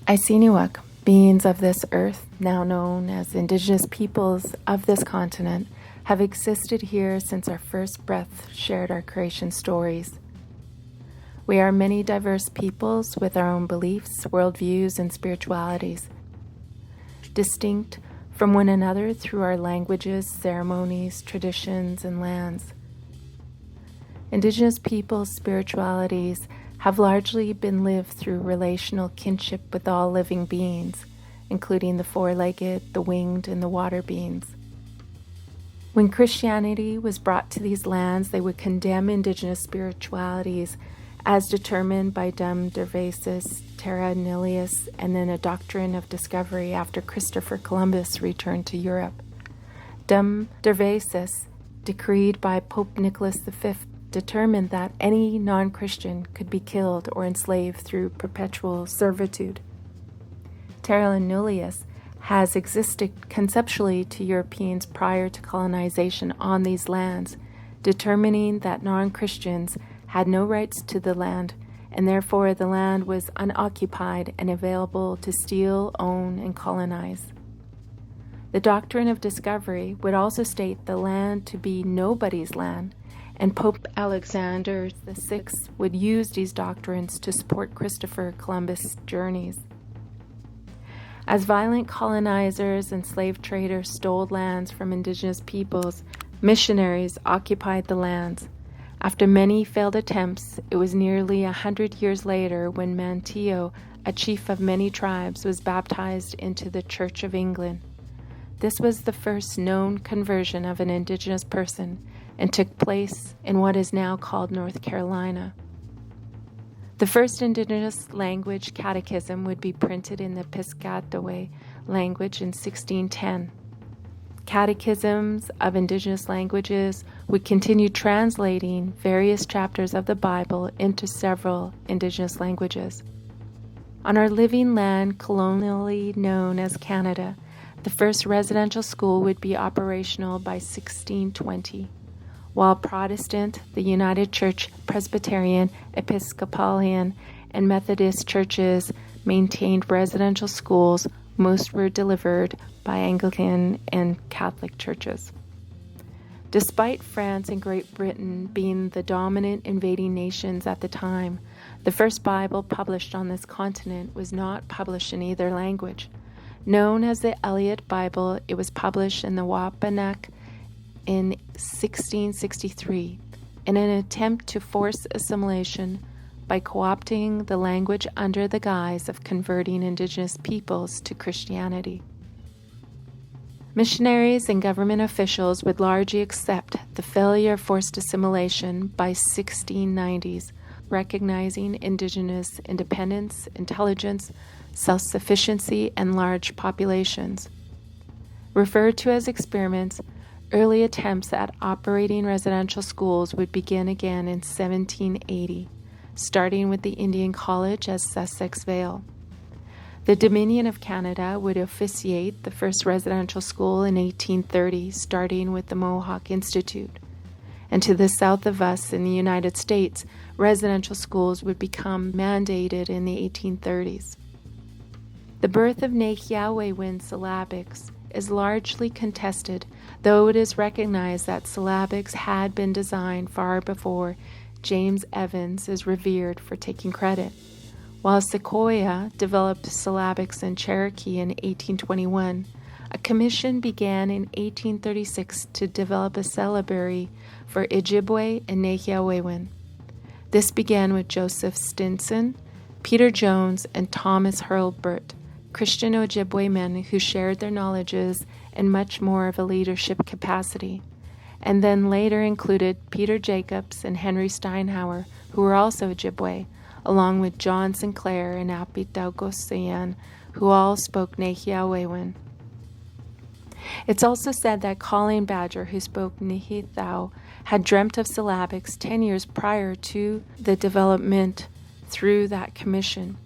Isinuak, beings of this earth, now known as indigenous peoples of this continent, have existed here since our first breath shared our creation stories. We are many diverse peoples with our own beliefs, worldviews, and spiritualities, distinct from one another through our languages, ceremonies, traditions, and lands. Indigenous peoples' spiritualities have largely been lived through relational kinship with all living beings, including the four-legged, the winged, and the water beings. When Christianity was brought to these lands, they would condemn indigenous spiritualities as determined by Dum Dervasis, Terra Nullius, and then a doctrine of discovery after Christopher Columbus returned to Europe. Dum Dervasis, decreed by Pope Nicholas V, determined that any non-Christian could be killed or enslaved through perpetual servitude. Terra Nullius has existed conceptually to Europeans prior to colonization on these lands, determining that non-Christians had no rights to the land, and therefore the land was unoccupied and available to steal, own, and colonize. The doctrine of discovery would also state the land to be nobody's land, and Pope Alexander VI would use these doctrines to support Christopher Columbus' journeys. As violent colonizers and slave traders stole lands from indigenous peoples, missionaries occupied the lands. After many failed attempts, it was nearly 100 years later when Manteo, a chief of many tribes, was baptized into the Church of England. This was the first known conversion of an indigenous person and took place in what is now called North Carolina. The first indigenous language catechism would be printed in the Piscataway language in 1610. Catechisms of indigenous languages would continue translating various chapters of the Bible into several indigenous languages. On our living land, colonially known as Canada, the first residential school would be operational by 1620. While Protestant, the United Church, Presbyterian, Episcopalian, and Methodist churches maintained residential schools, most were delivered by Anglican and Catholic churches. Despite France and Great Britain being the dominant invading nations at the time, the first Bible published on this continent was not published in either language. Known as the Eliot Bible, it was published in the Wampanoag in 1663 in an attempt to force assimilation by co-opting the language under the guise of converting indigenous peoples to Christianity. Missionaries and government officials would largely accept the failure of forced assimilation by 1690s, recognizing indigenous independence, intelligence, self-sufficiency, and large populations. Referred to as experiments, early attempts at operating residential schools would begin again in 1780, starting with the Indian College at Sussex Vale. The Dominion of Canada would officiate the first residential school in 1830, starting with the Mohawk Institute. And to the south of us in the United States, residential schools would become mandated in the 1830s. The birth of Nehiyawewen syllabics is largely contested, though it is recognized that syllabics had been designed far before James Evans is revered for taking credit. While Sequoyah developed syllabics in Cherokee in 1821, a commission began in 1836 to develop a syllabary for Ojibwe and Nehiyawewen. This began with Joseph Stinson, Peter Jones, and Thomas Hurlburt, Christian Ojibwe men who shared their knowledges and much more of a leadership capacity, and then later included Peter Jacobs and Henry Steinhauer, who were also Ojibwe, along with John Sinclair and Apitaugosayan, who all spoke Nehiyawewen. It's also said that Colleen Badger, who spoke Nihithau, had dreamt of syllabics 10 years prior to the development through that commission.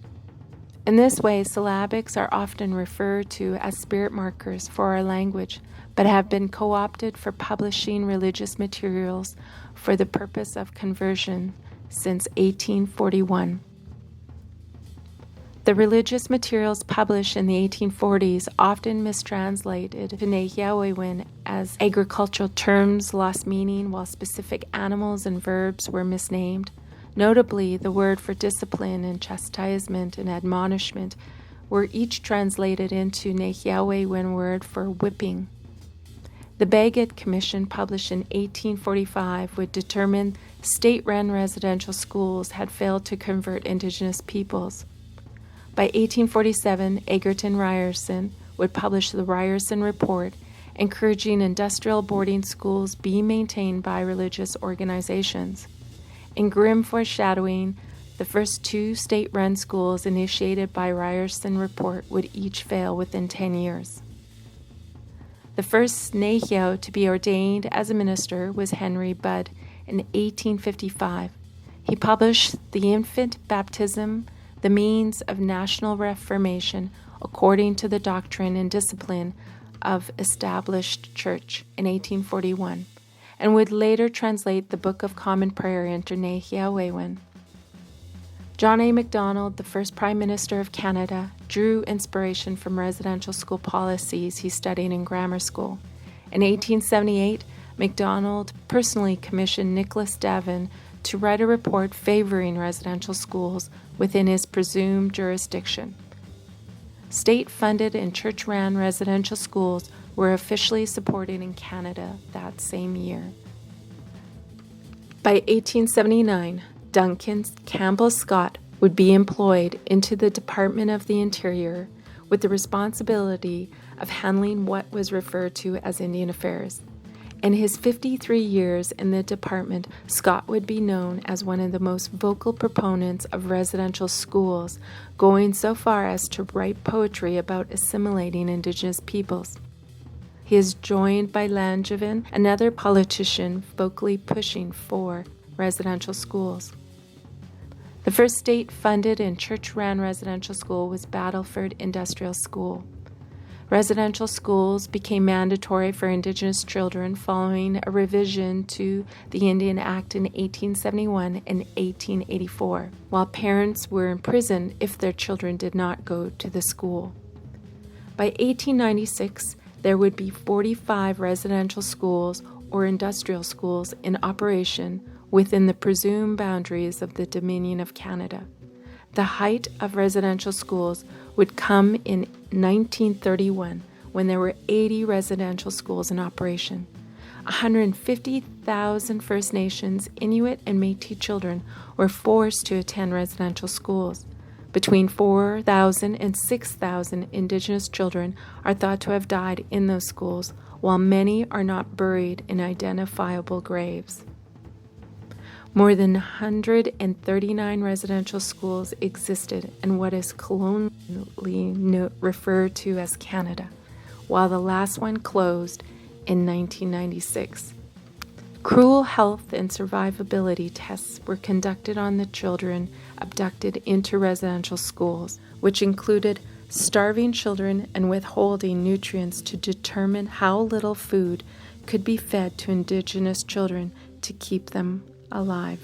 In this way, syllabics are often referred to as spirit markers for our language, but have been co-opted for publishing religious materials for the purpose of conversion since 1841. The religious materials published in the 1840s, often mistranslated to Nehiyawewen as agricultural terms, lost meaning, while specific animals and verbs were misnamed. Notably, the word for discipline and chastisement and admonishment were each translated into Nehiyawewen word for whipping. The Bagot Commission, published in 1845, would determine state-run residential schools had failed to convert Indigenous peoples. By 1847, Egerton Ryerson would publish the Ryerson Report, encouraging industrial boarding schools be maintained by religious organizations. In grim foreshadowing, the first 2 state-run schools initiated by Ryerson Report would each fail within 10 years. The first Nehiyao to be ordained as a minister was Henry Budd in 1855. He published The Infant Baptism, the Means of National Reformation according to the Doctrine and Discipline of Established Church in 1841, and would later translate the Book of Common Prayer into Nehiyawewen. John A. Macdonald, the first Prime Minister of Canada, drew inspiration from residential school policies he studied in grammar school. In 1878, Macdonald personally commissioned Nicholas Davin to write a report favoring residential schools within his presumed jurisdiction. State-funded and church-ran residential schools were officially supported in Canada that same year. By 1879, Duncan Campbell Scott would be employed into the Department of the Interior with the responsibility of handling what was referred to as Indian Affairs. In his 53 years in the department, Scott would be known as one of the most vocal proponents of residential schools, going so far as to write poetry about assimilating Indigenous peoples. He is joined by Langevin, another politician vocally pushing for residential schools. The first state-funded and church-ran residential school was Battleford Industrial School. Residential schools became mandatory for Indigenous children following a revision to the Indian Act in 1871 and 1884, while parents were imprisoned if their children did not go to the school. By 1896, there would be 45 residential schools or industrial schools in operation within the presumed boundaries of the Dominion of Canada. The height of residential schools would come in 1931 when there were 80 residential schools in operation. 150,000 First Nations, Inuit, and Métis children were forced to attend residential schools. Between 4,000 and 6,000 Indigenous children are thought to have died in those schools, while many are not buried in identifiable graves. More than 139 residential schools existed in what is colonially referred to as Canada, while the last one closed in 1996. Cruel health and survivability tests were conducted on the children abducted into residential schools, which included starving children and withholding nutrients to determine how little food could be fed to Indigenous children to keep them alive.